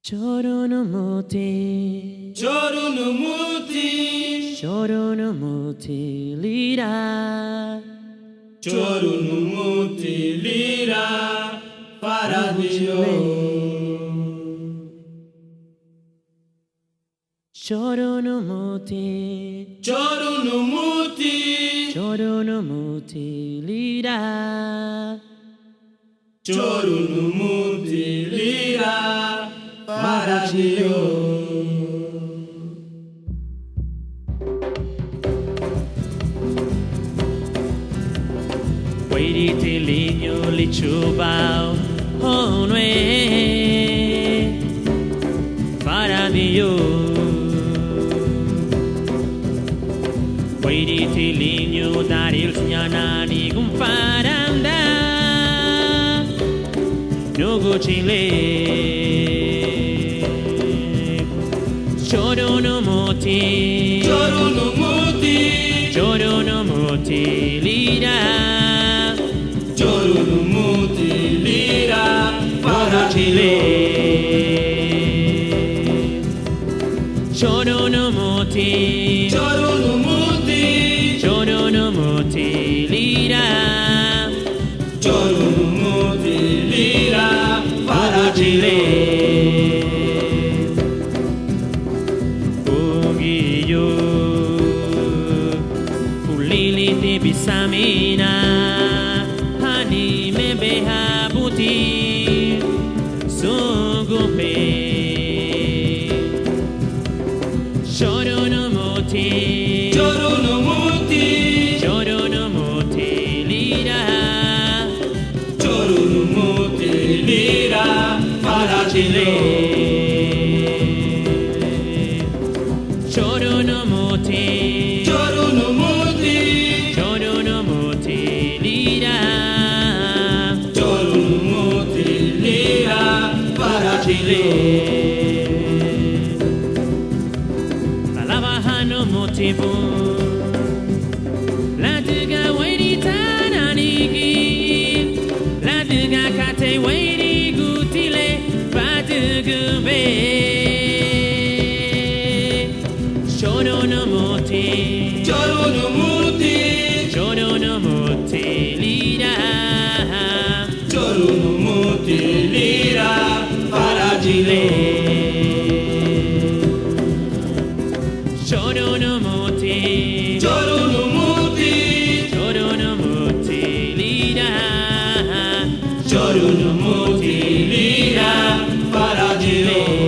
Chorunumuti, Chorunumuti, Chorunumuti, Lira, Chorunumuti, Lira, Paradio. Chorunumuti, Chorunumuti, Chorunumuti, Lira, Chorunumuti, Lira, Paradio. Wairiti ligno li chubao honwe Paradio. Wairiti ligno daril signanani gumfaranda Nugu chile Chorunumuti, Chorunumuti, Chorunumuti, Lira, Chorunumuti, Lira, Paradio. Paradio. Chorunumuti, Chorunumuti, Chorunumuti, Lira, Chorunumuti, Lira, Paradio. Ugiyo, ulili te bisamina, hani me behabuti, sungumpe. Chorunumuti, Chorunumuti, Chorunumuti, Lira, Chorunumuti, Lira, Paradio. Chorunumuti, Chorunumuti, Chorunumuti, Lira, Chorunumuti, Lira, Paradio. Alabanzas, la duga wairita nanigi, la duga kate wairi gutile, patugube. Chorunumuti, Chorunumuti, Chorunumuti, Lira, Chorunumuti, Lira, Paradio. Chorunumuti, Chorunumuti, Chorunumuti, Lira, Chorunumuti, Lira, Paradio.